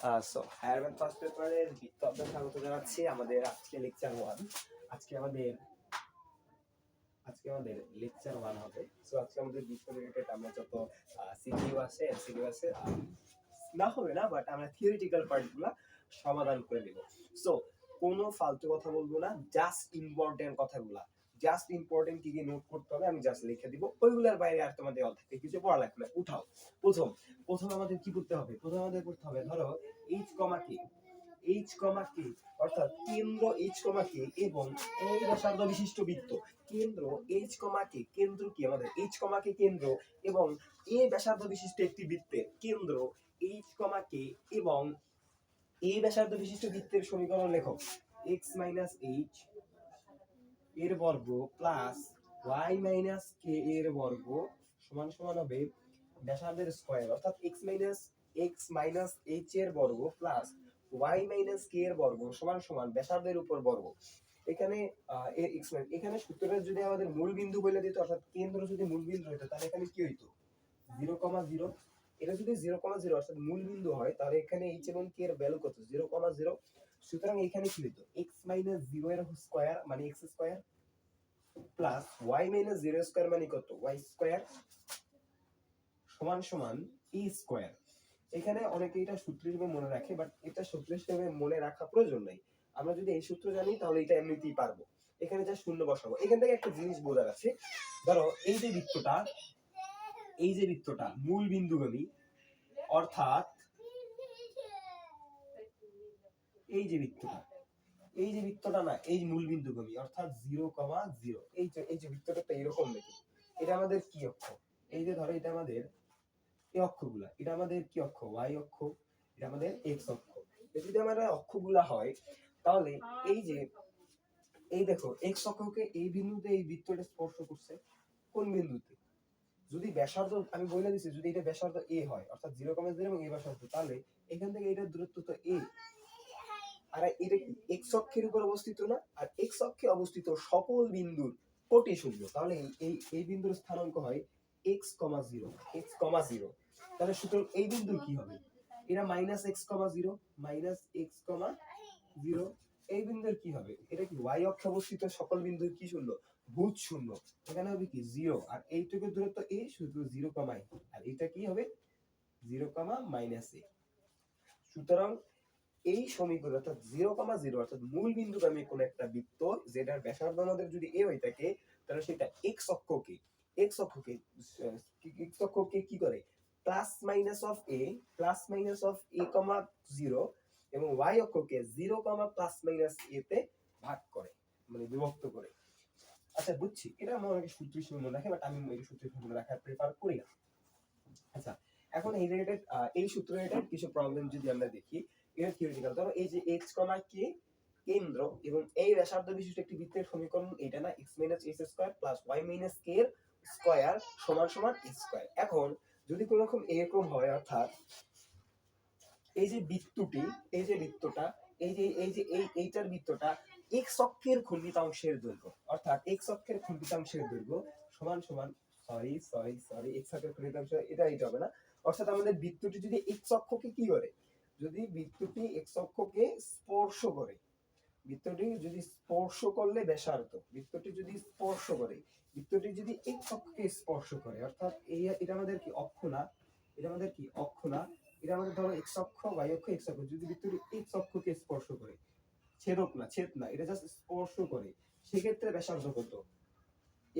So higher math first পেপারের বিদ্যার্থীদের স্বাগত জানাচ্ছি আমাদের আজকে লেকচার 1। আজকে আমাদের লেকচার 1 হবে। সো আজকে আমাদের বিষয় রিলেটেড আমরা যত সিকিউ আছে এমসিকিউ আছে না হবে না, বাট আমরা থিওরিটিক্যাল পার্টগুলো সমাধান করে নিব। সো কোনো ফালতু কথা বলবো না, জাস্ট ইম্পর্টেন্ট কথাগুলা, জাস্ট ইম্পর্টেন্ট কি কি নোট করতে হবে আমি জাস্ট লিখে দিব। ওইগুলোর বাইরে আর তোমাদের অর্ধেক কিছু পড়া লাগবে না। উঠাও। প্রথম আমাদের কি করতে হবে? প্রথম আমাদের করতে হবে, ধরো এইচ কমা কে অর্থাৎ কেন্দ্র এইচ কমা কে এবং এই ব্যাসার্ধ বিশিষ্ট বৃত্ত। কেন্দ্র এইচ কমা কে, কেন্দ্র কি আমাদের এইচ কমা কে কেন্দ্র, এবং এ ব্যাসার্ধ বিশিষ্ট একটি বৃত্তের কেন্দ্র এইচ কমা কে এবং এই ব্যাসার্ধ বিশিষ্ট বৃত্তের সমীকরণ লেখো। x মাইনাস এইচ এর বর্গ প্লাস y মাইনাস কে এর বর্গ সমান সমান হবে ব্যাসার্ধের স্কয়ার, অর্থাৎ x মাইনাস এইচ এর বর্গ প্লাস y মাইনাস কে এর বর্গ সমান সমান ব্যাসার্ধের উপর বর্গ। এখানে এখানে সূত্রটা যদি আমাদের মূল বিন্দু বলে দিত, অর্থাৎ কেন্দ্র যদি মূল বিন্দু হতো, তাহলে এখানে কি হইতো? 0,0। এটা যদি 0,0 অর্থাৎ মূল বিন্দু হয়, তাহলে এখানে h এবং k এর ভ্যালু কত? 0,0। সুতরাং এখানে কি হইতো? x মাইনাস 0 এর স্কয়ার মানে x square plus y minus 0 এর স্কয়ার মানে কত? y স্কয়ার সমান সমান e স্কয়ার। এখানে অনেকে এটা সূত্র হিসেবে মনে রাখে, বাট এটা সূত্র হিসেবে মনে রাখা প্রয়োজন নাই। আমরা যদি এই সূত্র জানি তাহলে এটা এমনিতেই পারবো। এখানে যা শূন্য বসাবো। এখান থেকে একটা জিনিস বোঝা যাচ্ছে, ধরো এই যে বৃত্তটা মূল বিন্দুগামী, অর্থাৎ এই যে বৃত্তটা না, এই মূল বিন্দুগামী অর্থাৎ 0,0। এই যে বৃত্তটা এরকম দেখি, এটা আমাদের কি অক্ষ? এই যে ধরো এটা আমাদের এই অক্ষগুলা, এটা আমাদের কি অক্ষ? y অক্ষ, এটা আমাদের x অক্ষ। যদি আমাদের অক্ষগুলা হয়, তাহলে এই দেখো x অক্ষকে এই বিন্দুতে এই বৃত্তটা স্পর্শ করছে। কোন বিন্দুতে? যদি ব্যাসার্ধ আমি বলে দিছি, যদি এটা ব্যাসার্ধ a হয় অর্থাৎ 0,0 এবং a ব্যাসার্ধ, তাহলে এখান থেকে এটার দূরত্ব তো a। আর এটা কি x অক্ষের উপর অবস্থিত না? আর x অক্ষে অবস্থিত সকল বিন্দুর কোটি শূন্য, তাহলে এই বিন্দুর স্থানাঙ্ক হয় x,0। তাহলে সুতরাং এই বিন্দুর কি হবে? এটা -x,0 এই বিন্দুর কি হবে? এটা কি y অক্ষে অবস্থিত সকল বিন্দুর কি শূন্য? ভূত শূন্য। এখানে হবে কি 0, আর এইটুকু দূরত্ব a, শুধু 0, আর এটা কি হবে? 0, -a। সুতরাং এই সমীকরণ অর্থাৎ 0,0 অর্থাৎ মূল বিন্দুগামী কোন একটা বৃত্ত যেটার ব্যাসার্ধ আমাদের যদি a হয়ে থাকে, তাহলে সেটা x অক্ষকে কি করে? প্লাস মাইনাস অফ a,0 এবং y অক্ষকে 0, প্লাস মাইনাস a তে ভাগ করে, মানে বিভক্ত করে। আচ্ছা বুঝছি, এটা আমার অনেক সূত্র হিসেবে মনে রাখে, বাট আমি এই সূত্র হিসেবে মনে রাখার প্রেফার করি না। আচ্ছা, এখন এই সূত্র রিলেটেড কিছু প্রবলেম যদি আমরা দেখি, এটা থিওরিটিক্যাল। ধরো এই যে h, k কেন্দ্র এবং এই ব্যাসার্ধ বিশিষ্ট একটি বৃত্তের সমীকরণ এটা না, x - h square plus y - k এর স্কয়ার সমান সমান a স্কয়ার। এখন যদি কোনো রকম এরকম হয়, অর্থাৎ এই যে বৃত্তটা এইটার বৃত্তটা x অক্ষের খণ্ডিতাংশের দৈর্ঘ্য, অর্থাৎ x অক্ষের খণ্ডিতাংশের দৈর্ঘ্য সমান সমান সরি x অক্ষের খণ্ডিতাংশ, এটা হবে না। অর্থাৎ আমাদের বৃত্তটি যদি x অক্ষকে কি করে? যদি বৃত্তটি x অক্ষকে স্পর্শ করে, বৃত্তটি যদি স্পর্শ করলে ব্যাসার্ধ, বৃত্তটি যদি x অক্ষকে স্পর্শ করে, অর্থাৎ এটা আমাদের কি অক্ষ না? এটা আমাদের কি অক্ষ না? এটা আমাদের ধরো x অক্ষ, y অক্ষ, x অক্ষ। যদি বৃত্তটি x অক্ষকে স্পর্শ করে, ছেদ না, এটা জাস্ট স্পর্শ করে, সেক্ষেত্রে ব্যাসার্ধ কত?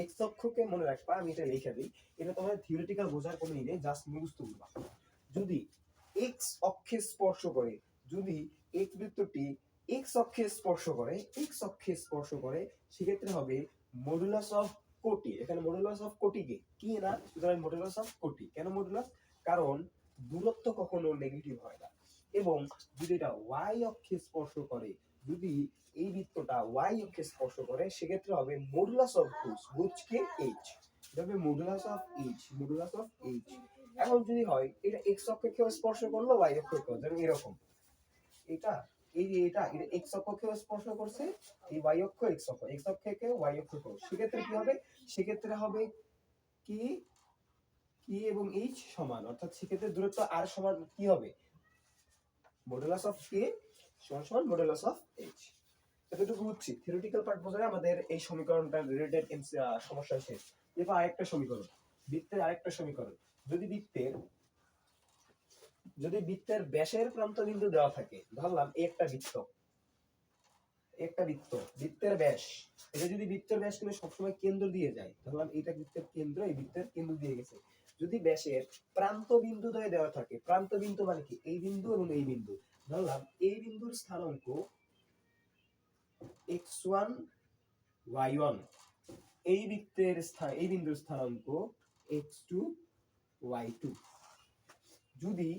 x অক্ষকে মনে রাখবা, আমি এটা লিখে দিই, এটা তোমার থিওরিটিক্যাল বোঝার কোনো নেই, জাস্ট মুখস্থ করবা। যদি x অক্ষে স্পর্শ করে, যদি x বৃত্তটি x অক্ষে স্পর্শ করে, সেক্ষেত্রে হবে মডুলাস অফ কোটি। এখানে মডুলাস অফ কোটিকে কি না, সুতরাং মডুলাস অফ কোটি। কেন মডুলাস? কারণ দূরত্ব কখনো নেগেটিভ হয় না। এবং যদি এটা y অক্ষে স্পর্শ করে, যদি এই বৃত্তটা y অক্ষে স্পর্শ করে, সেক্ষেত্রে হবে modulus of Bhuj K h। এটা হবে মডুলাস অফ h। এখন যদি হয় এটা x অক্ষকে স্পর্শ করলো, y অক্ষকে, যেমন এরকম এটা এটা x অক্ষকে স্পর্শ করছে, এই y অক্ষ x অক্ষকে y অক্ষ, সেক্ষেত্রে কি হবে? সেক্ষেত্রে হবে কি এবং h সমান, অর্থাৎ সেক্ষেত্রে দূরত্ব r সমান কি হবে? মডুলাস অফ কে সমান সমান মডুলাস অফ এইচ। এতটুকু বুঝছি, থিওরিটিক্যাল পার্ট বোঝায় আমাদের এই সমীকরণটা রিলেটেড সমস্যা শেষ। এবার আরেকটা সমীকরণ, বৃত্তের আরেকটা সমীকরণ। যদি বৃত্তের ব্যাসের প্রান্ত বিন্দু দেওয়া থাকে, ধরলাম একটা বৃত্তের ব্যাস, এটা যদি বৃত্তের ব্যাস কিন্তু সবসময় কেন্দ্র দিয়ে যায়, ধরলাম এটা বৃত্তের কেন্দ্র, এই বৃত্তের কেন্দ্র দিয়ে গেছে। যদি ব্যাসের প্রান্ত বিন্দু দ্বয় দেওয়া থাকে, প্রান্ত বিন্দু মানে কি, এই বিন্দু এবং এই বিন্দু, ধরলাম এই বিন্দুর স্থানাঙ্ক x1 y1, এই বৃত্তের এই বিন্দুর স্থানাঙ্ক x2 y2। যদি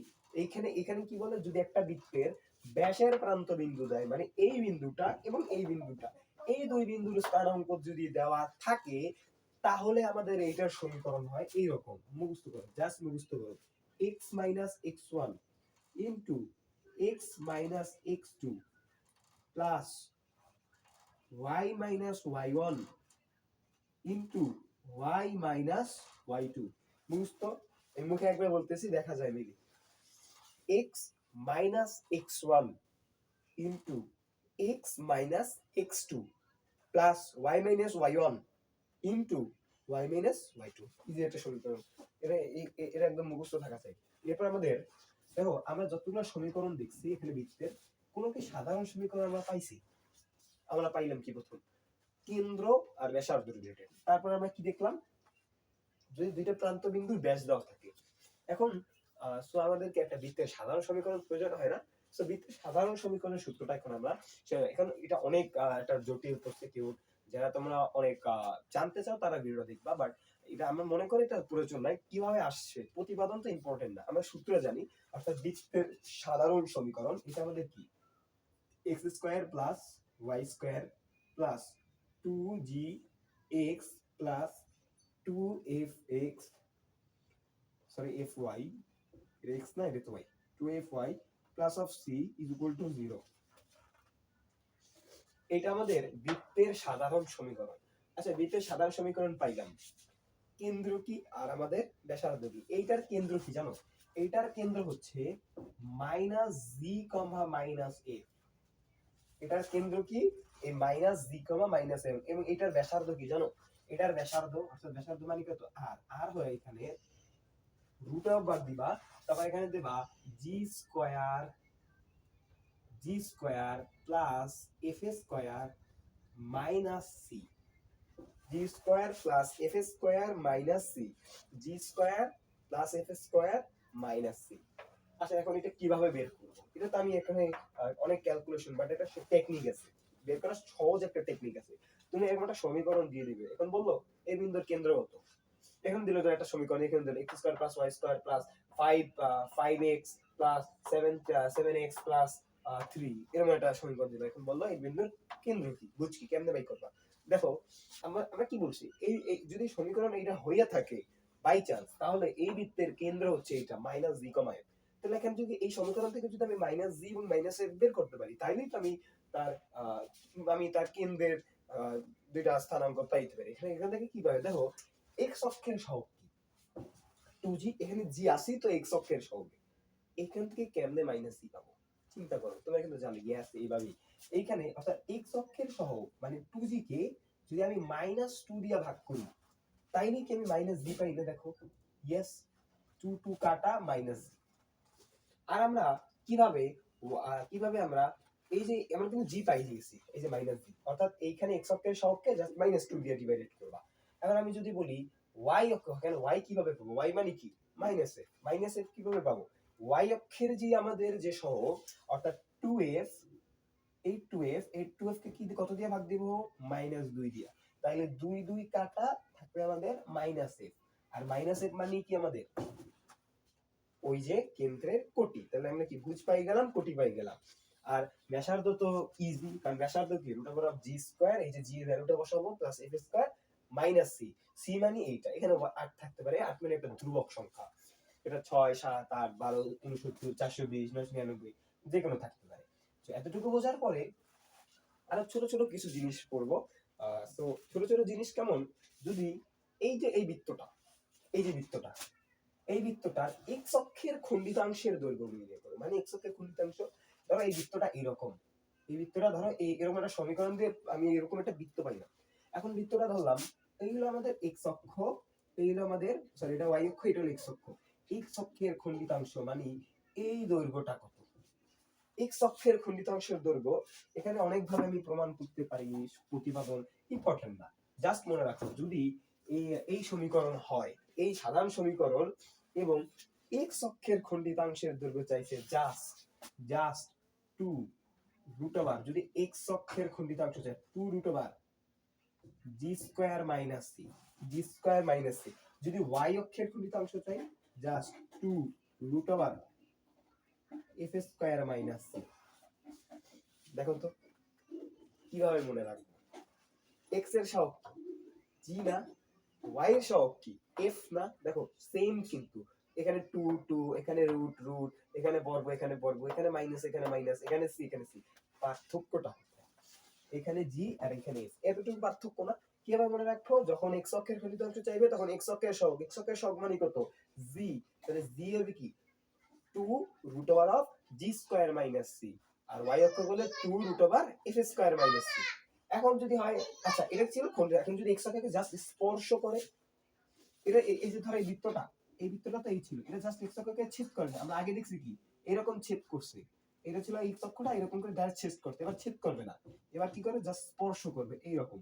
এখানে কি বলে, যদি একটা বৃত্তের ব্যাসের প্রান্ত বিন্দু দেয়, মানে এই বিন্দুটা এবং এই বিন্দুটা, এই দুই বিন্দুর স্থানাঙ্ক যদি দেওয়া থাকে, তাহলে আমাদের এইটার সমীকরণ হয় এইরকম। মুখস্থ করো, জাস্ট মুখস্থ করো, x - x1 into x - x2 plus y - y1 into y - y2। মুখস্থ, এই মুখে একবার বলতেছি, দেখা যায় মিলি। x - x1 into x - x2 plus y - y1 into y - y2। এই যে একটা সমীকরণ, এটা একদম মুখস্থ থাকা চাই। এরপর আমাদের দেখো, আমরা যতগুলো সমীকরণ দেখছি এখানে বৃত্তের, কোনো কি সাধারণ সমীকরণ আমরা পাইছি? আমরা পাইলাম কি, প্রথম কেন্দ্র আর ব্যাসার্ধ রিলেটেড। তারপর আমরা কি দেখলাম, যদি দুইটা প্রান্ত বিন্দুর ব্যাস দেওয়া থাকে, এখন সো আমাদেরকে একটা বৃত্তের সাধারণ সমীকরণ প্রয়োজন হয় না। সো বৃত্তের সাধারণ সমীকরণের সূত্রটা এখন আমরা, এখন এটা অনেক একটা জটিল প্রসিকিউর, যারা তোমরা অনেক জানতে চাও তারা ভিডিও দেখবা, বাট এটা আমরা মনে করি এটা প্রয়োজন নাই। কিভাবে আসছে প্রতিপাদন তো ইম্পর্টেন্ট না, আমরা সূত্র জানি। অর্থাৎ বৃত্তের সাধারণ সমীকরণ এটা আমাদের কি, x square plus y square plus 2gx plus 2fx, sorry fy, এটা x না, এটা তো y, 2fy plus of c is equal to 0। এটা আমাদের বৃত্তের সাধারণ সমীকরণ। আচ্ছা, বৃত্তের সাধারণ সমীকরণ পাইলাম, কেন্দ্র কি আর আমাদের ব্যাসার্ধ কি? এইটার কেন্দ্র কি জানো? এইটার কেন্দ্র হচ্ছে -g, -f। এটার কেন্দ্র কি, এই -g, -f। এবং এটার ব্যাসার্ধ কি জানো? এটার ব্যাসার্ধ, অর্থাৎ ব্যাসার্ধ মানে কত, r। আর হয় এখানে রুট অফ বাদ দিবা, তারপর এখানে দেবা g square plus f square minus c, g square plus f square minus c, g square plus f square minus c। আচ্ছা, এখন এটা কিভাবে বের করব? এটা তো আমি এখানে অনেক ক্যালকুলেশন, বাট এটা টেকনিক আছে, বের করার সহজ একটা টেকনিক আছে। তুমি এরকম একটা সমীকরণ দিয়ে দিবে, এখন বললো এই বিন্দুর কেন্দ্র কত, এখন দিল তো একটা সমীকরণ, এখানে দিল x square plus y square plus 5x plus 7x plus 3, এরকম একটা সমীকরণ দিল। এখন বললো এই বিন্দুর কেন্দ্র কি, বুঝ কি, কেমনে বাই করবা? দেখো, আমরা কি বলছি, এই যদি সমীকরণ এটা হইয়া থাকে বাই চান্স, তাহলে এই বৃত্তের কেন্দ্র হচ্ছে এটা -g, f। তাহলে এখানে যদি এই সমীকরণ থেকে যদি আমি -g এবং -f বের করতে পারি, তাইলেই তো আমি তার কেন্দ্রের দুইটা স্থানাঙ্ক পাইতে পারি। এখান থেকে কি পাবে, দেখো x অক্ষের সহগ কি, 2g, এখানে g আসি তো x অক্ষের সহগ, এখান থেকে কেমনে -g পাবো? চিন্তা করো, তোমরা কিন্তু জানো, ইয়েস, এইভাবেই। এইখানে অর্থাৎ x অক্ষের সহগ মানে 2g কে যদি আমি -2 দিয়ে ভাগ করি, তাইলে কি আমি -g পাই না? দেখো, ইয়েস, 2 কাটা -g। আর আমরা কিভাবে আমরা এই যে আমরা কিন্তু জি পাই গেছি, এই যে -g, অর্থাৎ এইখানে x অক্ষের সহগকে জাস্ট -2 দিয়ে ডিভাইডেড করবা। এখন আমি যদি বলি y অক্ষ, কেন y কিভাবে পাবো, y মানে কি, -f কিভাবে পাবো? y অক্ষের যে আমাদের যে সহগ, অর্থাৎ 2f, এই 2f কে কি কত দিয়ে ভাগ দিব, -2 দিয়া। তাহলে 2 কাটা থাকবে আমাদের -f, আর -f মানে কি আমাদের ওই যে কেন্দ্রের কোটি। তাহলে আমরা কি ভুজ পাই গেলাম, কোটি পাই গেলাম। আর ব্যাসার্ধ তো ইজি, কারণ ব্যাসার্ধ কি, √g স্কয়ার, এই যে g এর ভ্যালুটা বসাবো, plus f square minus c। c মানে এইটা, এখানে 8 থাকতে পারে, 8 মানে একটা ধ্রুবক সংখ্যা, এটা 6, 7, 8, 12, 69, 420, 999, যে কোনো থাকতে পারে। তো এতটুকু বোঝার পরে আরো ছোট ছোট কিছু জিনিস পড়বো। ছোট ছোট জিনিস কেমন, যদি এই যে এই বৃত্তটা, এই যে বৃত্তটা, এই বৃত্তটার এক্স অক্ষের খণ্ডিতাংশের দৈর্ঘ্য নির্ণয় করো। মানে এক্স অক্ষের খণ্ডিতাংশ, ধরো এই বৃত্তটা এরকম, এই বৃত্তটা ধরো এরকম একটা সমীকরণ দিয়ে আমি এরকম একটা বৃত্ত পাইলাম। এখন বৃত্তটা ধরলাম, এই হলো আমাদের এক্স অক্ষ, এই হলো আমাদের সরি এটা ওয়াই অক্ষ, এটা হলো এক্স অক্ষ। এক্স অক্ষের খণ্ডিতাংশ মানে এই দৈর্ঘ্যটা কত, এক্স অক্ষের খণ্ডিতাংশের দৈর্ঘ্য। এখানে অনেকভাবে আমি প্রমাণ করতে পারি, প্রতিপাদন ইম্পর্টেন্ট না, জাস্ট মনে রাখো যদি এই সমীকরণ হয়, এই সাধারণ সমীকরণ, এবং এক্স অক্ষের খণ্ডিতাংশের দৈর্ঘ্য চাইছে জাস্ট জাস্ট 2√, যদি এক্স অক্ষের খণ্ডিতাংশ চাই 2√, g square minus c, g square minus c. যদি ওয়াই অক্ষের খণ্ডিতাংশ চাই just 2√, f square minus c. দেখো তো কিভাবে মনে রাখবো, এক্স এর সহগ জি না, ওয়াই এর সহগ কি এফ না, দেখো সেম কিন্তু এখানে 2 2, এখানে রুট রুট, এখানে বর্গ এখানে বর্গ, এখানে মাইনাস এখানে মাইনাস, এখানে সি এখানে সি। পার্থক্যটা এখানে জি আর এখানে এফ, এতটুকু পার্থক্য না। কিভাবে মনে রাখবো, যখন এক্স অক্ষের খণ্ডিতাংশ চাইবে তখন এক্স অক্ষের সহগ, এক্স অক্ষের সহগ মানে কত জি, তাহলে জি হবে কি 2√, জি স্কয়ার মাইনাস সি, আর ওয়াই অক্ষ বলে 2√, এফ স্কয়ার মাইনাস সি। এখন যদি হয়, আচ্ছা এটা ছিল খণ্ড, এখন যদি এক্স অক্ষকে জাস্ট স্পর্শ করে, এটা এই যে ধরো এই বৃত্তটা, এই বৃত্তটা তো এই ছিল, এটা জাস্ট এক্স অক্ষকে ছেদ করে, আমরা আগে দেখছি কি এরকম ছেদ করছে, এটা ছিল এক্স অক্ষটা এরকম করে ডাইরেক্ট ছেদ করতে, এবার ছেদ করবে না, এবার কি করে জাস্ট স্পর্শ করবে, এইরকম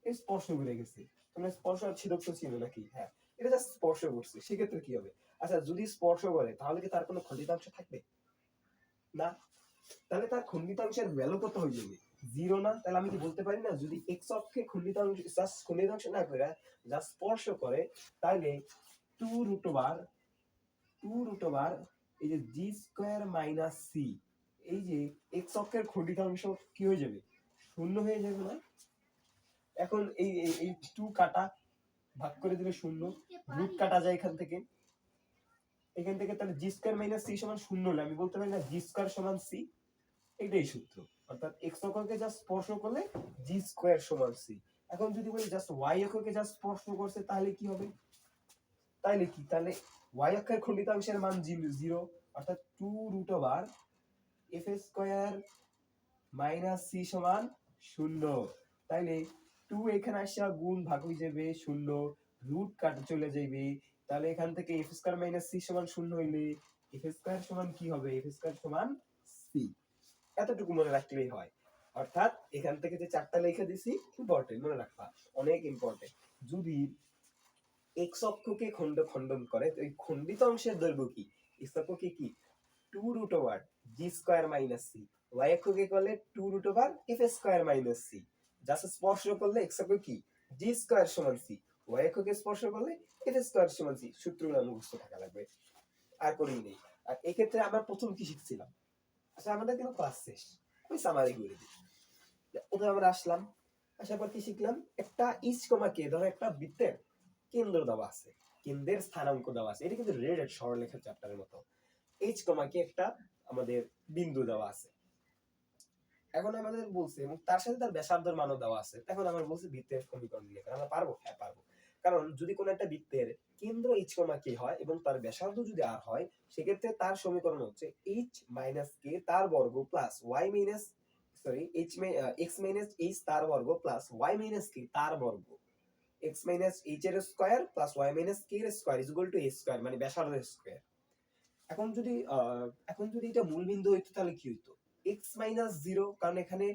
এই স্পর্শ করে গেছে। তোমরা স্পর্শ আর ছেদক তো ছিল নাকি, হ্যাঁ এটা জাস্ট স্পর্শ করছে, সেক্ষেত্রে কি হবে, আচ্ছা যদি স্পর্শ করে তাহলে কি তার কোনো খণ্ডিতাংশ থাকবে না, তাহলে তার খণ্ডিতাংশের ভ্যালু কত হয়ে যাবে জিরো না। তাহলে আমি কি বলতে পারি না, যদি এক্স অক্ষে খণ্ডিতাংশ না করে যা স্পর্শ করে, তাহলে 2√, এই যে জি স্কয়ার মাইনাস সি, এই যে এক্স অক্ষের খণ্ডিতাংশ কি হয়ে যাবে শূন্য হয়ে যাবে না। এখন এই এই 2 কাটা ভাগ করে দিলে শূন্য, রুট কাটা যায় এখান থেকে, তাহলে জি স্কয়ার মাইনাস সি সমান শূন্য হলে আমি বলতে পারি না জি স্কয়ার সমান সি, এটাই সূত্র। অর্থাৎ এক্স অক্ষকে জাস্ট স্পর্শ করলে জি স্কয়ার সমান সি। এখন যদি বলি জাস্ট ওয়াই অক্ষকে জাস্ট স্পর্শ করছে তাহলে কি হবে, তাহলে ওয়াই অক্ষের খণ্ডিতাংশের মান 0, অর্থাৎ 2√, এফ স্কয়ার মাইনাস সি সমান 0। তাইলে 2 এখানে আসা গুণ ভাগ হয়ে যাবে 0, রুট কাটা চলে যাবে, তাহলে এখান থেকে এফ স্কয়ার মাইনাস সি সমান 0 হইলে এফ স্কয়ার সমান কি হবে, এফ স্কয়ার সমান সি। এতটুকু মনে রাখলেই হয়। অর্থাৎ এখান থেকে যে চারটা লিখে দিছি ইম্পর্টেন্ট, মনে রাখবা অনেক ইম্পর্টেন্ট। যদি এক্স অক্ষকে খণ্ডন করে তো এই খণ্ডিত অংশের দৈর্ঘ্য কি, এক্স অক্ষকে কি 2√, g square minus c, y অক্ষকে করলে 2√, f square minus c. Just স্পর্শ করলে এক্স অক্ষ কি জি স্কয়ার সমান সি, ওয়াই অক্ষকে স্পর্শ করলে এফ স্কয়ার সমান সি। সূত্রগুলো মুখস্থ থাকা লাগবে, আর করেই নেই। আর এই ক্ষেত্রে আমরা প্রথম কি শিখছিলাম, আচ্ছা আমাদের কিন্তু ক্লাস শেষ, আমি সামারি করে দিই। প্রথমে আমরা আসলাম, আসার পর কি শিখলাম, একটা ইচ কমা কে, ধরো একটা বৃত্তের কেন্দ্র দেওয়া আছে, কেন্দ্রের স্থানাঙ্ক দেওয়া আছে, এটা কিন্তু রেড সরলরেখা চ্যাপ্টারের মতো। এইচ কমা কে একটা আমাদের বিন্দু দেওয়া আছে, এখন আমাদের বলছে এবং তার সাথে তার ব্যাসার্ধের মানও দেওয়া আছে। এখন আমরা বলছি বৃত্তের সমীকরণ নিয়ে, আমরা পারবো, হ্যাঁ পারবো। কারণ যদি কোনো একটা বৃত্তের কেন্দ্র এইচ কমা কে হয় এবং তার ব্যাসার্ধ যদি আর হয়, সেক্ষেত্রে তার সমীকরণ হচ্ছে এইচ মাইনাস কে তার বর্গ plus y minus x minus h তার বর্গ প্লাস ওয়াই মাইনাস কে তার বর্গ, এক্স মাইনাস এইচ এর square plus y minus k এর square is equal to a square, মানে ব্যাসার্ধের স্কয়ার। এখন যদি এটা মূল বিন্দু হইতো তাহলে কি হইতো, x মাইনাস 0, কারণ এখানে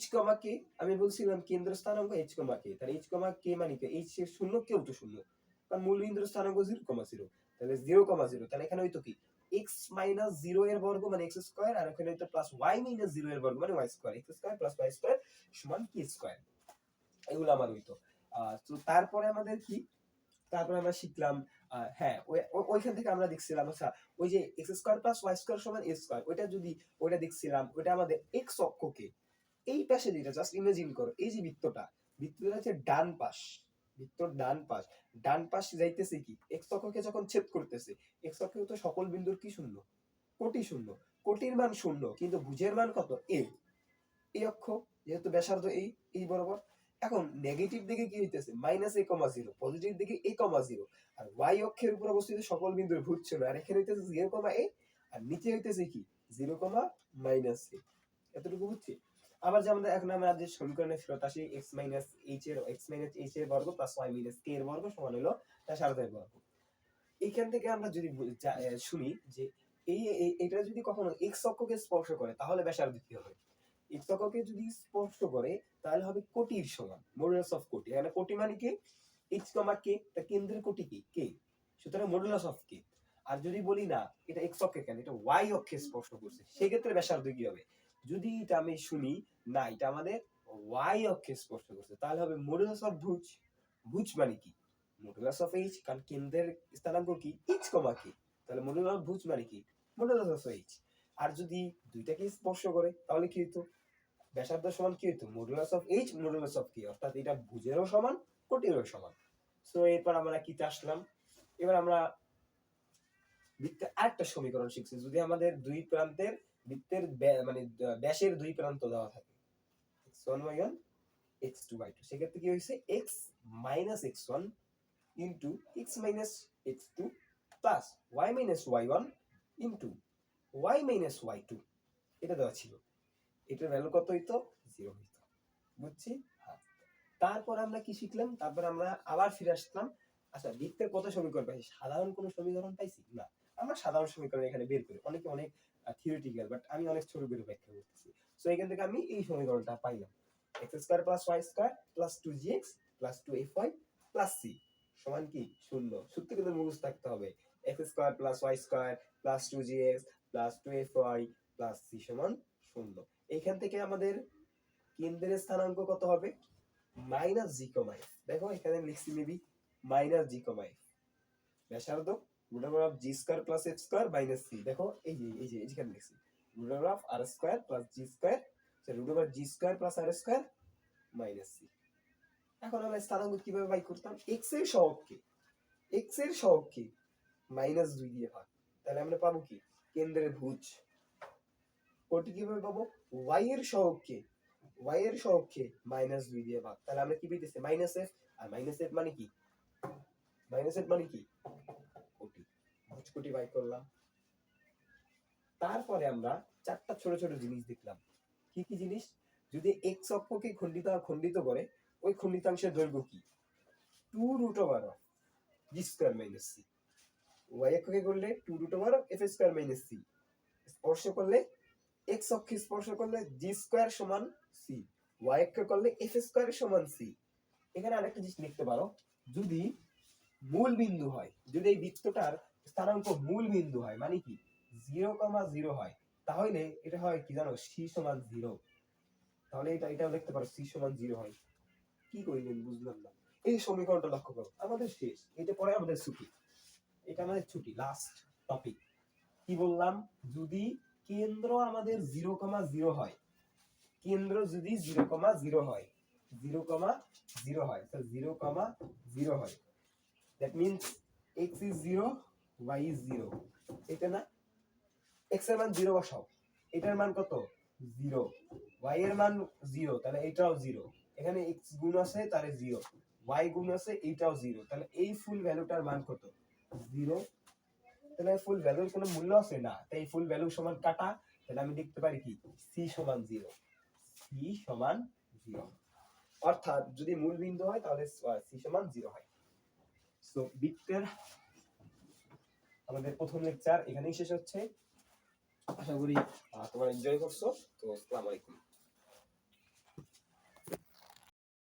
h কমা k আমি বলছিলাম কেন্দ্র স্থানাঙ্ক h কমা k, তাহলে h কমা k মানে কি h এর শূন্য কেউ তো শূন্য, কারণ মূল বিন্দুর স্থানাঙ্ক 0,0, তাহলে 0,0, তাহলে এখানে হইতো কি x মাইনাস 0 এর বর্গ মানে x স্কয়ার, আর এখানে হইতো প্লাস y মাইনাস 0 এর বর্গ মানে y square, x square plus y square সমান k স্কয়ার। এগুলো আমার হইতো। তো তারপরে আমাদের কি, তারপরে আমরা শিখলাম, হ্যাঁ ওইখান থেকে আমরা দেখছিলাম, আচ্ছা ওই যে x square plus y square সমান এ স্কয়ার, ওইটা যদি ওইটা দেখছিলাম, ওইটা আমাদের এক্স অক্ষকে এই পাশে যেটা জাস্ট ইমাজিন করো, এই যে বৃত্তটা হচ্ছে ডান পাশ, বৃত্তর ডান পাশ যাইতেছে কি এক্স অক্ষকে যখন ছেদ করতেছে, এক্স অক্ষে তো সকল বিন্দুর কি শূন্য, কোটি শূন্য, কোটির মান শূন্য, কিন্তু ভুজের মান কত এ, এই অক্ষ যেহেতু ব্যাসার্ধ এই বরাবর, এখন নেগেটিভ দিকে কি হইতেছে -a,0, পজিটিভ দিকে a,0, আর y অক্ষের উপর অবস্থিত সকল বিন্দুর ভূত ছিল, আর এখানে হইতেছে 0,a, আর নিচে হইতেছে কি 0,-a। এতটুকু বুঝছি। আবার যেমন এখন আমরা যে সমীকরণে ফেরত আসি, x h এর বর্গ প্লাস y k এর বর্গ সমান হলো তার সারদার বর্গ। এইখান থেকে আমরা যদি শুনি যে এটা যদি কখনো x অক্ষকে স্পর্শ করে তাহলে ব্যাসার্ধ কি হবে। x অক্ষকে যদি স্পর্শ করে তাহলে হবে কোটির সমান, মডুলাস অফ কোটি। এখানে কোটি মানে কি h, k, তা কেন্দ্রের কোটি কি k, সুতরাং মডুলাস অফ k। আর যদি বলি না এটা x অক্ষে কেন, এটা y অক্ষে স্পর্শ করছে, সেক্ষেত্রে ব্যাসার্ধ কি হবে। যদি এটা আমি শুনি না এটা আমাদের y অক্ষে স্পর্শ করছে, তাহলে হবে মডুলাস অফ ভুজ। ভুজ মানে কি মডুলাস অফ h, কারণ কেন্দ্রের স্থানাঙ্ক কি h, k, তাহলে মডুলাস অফ ভুজ মানে কি মডুলাস অফ h। আর যদি দুইটাকে স্পর্শ করে তাহলে কি হইতো, ব্যাসার্ধ সমান কি হইতো modulus of h modulus of k, অর্থাৎ এটা ভুজেরও সমান কোটিরও সমান। সো এরপর আমরা কিতে আসলাম, এবার আমরা বৃত্তের আরেকটা সমীকরণ শিখছি। যদি আমাদের দুই প্রান্তের বৃত্তের মানে ব্যাসের দুই প্রান্ত দেওয়া থাকে x1y1 x2y2, সেক্ষেত্রে কি হয়েছে x - x1 into x - x2 plus y - y1 into y - y2, এটা দেওয়া ছিল। এটার ভ্যালু কত হইতো 0 হইতো, বুঝছি। হ্যাঁ, তারপর আমরা কি শিখলাম, তারপর আমরা আবার ফিরে আসলাম। আচ্ছা বৃত্তের কত সমীকরণ পাইছি, সাধারণ কোন সমীকরণ পাইছি না, আমরা সাধারণ সমীকরণ এখানে বের করি, অনেকে অনেক থিওরিটিক্যাল, বাট আমি অনেক ছোট করে ব্যাখ্যা করতেছি। সো এখান থেকে আমি এই সমীকরণটা পাইলাম, x² + y² + 2gx + 2fy + c সমান কি 0। সূত্র কিন্তু মুখস্থ থাকতে হবে, x² + y² + 2gx + 2fy + c সমান 0। এইখান থেকে আমাদের কেন্দ্রের স্থানাঙ্ক কত হবে -g,f। দেখো এখানে লিখছি মেবি -g,f, ব্যাসার্ধ √g² + f² - c। দেখো এই যে এখানে লিখছি √r² + g², √g² + r² - c। এখন আমরা স্থানাঙ্ক কিভাবে বাই করতাম, x এর সহগকে -2 দিয়ে ভাগ, তাহলে আমরা পাবো কি কেন্দ্রের ভুজ। কোটি কিভাবে পাবো, y এর সহগকে -2 দিয়ে ভাগ, তাহলে আমরা কি পেতেছি -f, আর -f মানে কি কোটি। ভুজ কোটি বাই করলাম। তারপরে আমরা চারটা ছোট ছোট জিনিস দেখলাম। কি কি জিনিস, যদি x অক্ষকে খণ্ডিত করে ওই খণ্ডিতাংশের দৈর্ঘ্য কি 2√g² - c। y অক্ষকে করলে 2√f² - c, স্পর্শ করলে x অক্ষে স্পর্শ করলে g² সমান c, y অক্ষে করলে f² সমান c। এখানে আরেকটা জিনিস লিখতে পারো, যদি মূল বিন্দু হয়, যদি এই বৃত্তটার স্থানাঙ্ক মূল বিন্দু হয় মানে কি 0,0 হয়, তাহলে এটা হয় কি জানো c সমান 0। তাহলে এটাও লিখতে পারো c সমান 0 হয়। কি করিলেন বুঝলাম না। এই সমীকরণটা লক্ষ্য করো, আমাদের শেষ, এটা পরে আমাদের ছুটি, এটা আমাদের ছুটি, লাস্ট টপিক। কি বললাম, যদি কেন্দ্র আমাদের 0,0 হয়, কেন্দ্র যদি 0,0 হয়, 0,0 হয়, তো 0,0 হয়, that means x is 0, y is 0, এটা না, x এর মান 0 বসাও, এটার মান কত 0, y এর মান 0, তাহলে এটাও 0, এখানে x গুণ আছে তাহলে 0, y গুণ আছে এটাও 0, তাহলে এই ফুল ভ্যালুটার মান কত 0। তাহলে ফুল ভ্যালুর কোনো মূল্য আছে না, তাই ফুল ভ্যালু সমান কাটা, তাহলে আমি লিখতে পারি কি c সমান 0, c সমান 0। অর্থাৎ যদি মূল বিন্দু হয় তাহলে c সমান 0 হয়। সো বৃত্তের আমাদের প্রথম লেকচার এখানেই শেষ হচ্ছে। আশা করি তোমরা এনজয় করছো। তো আসসালামু আলাইকুম।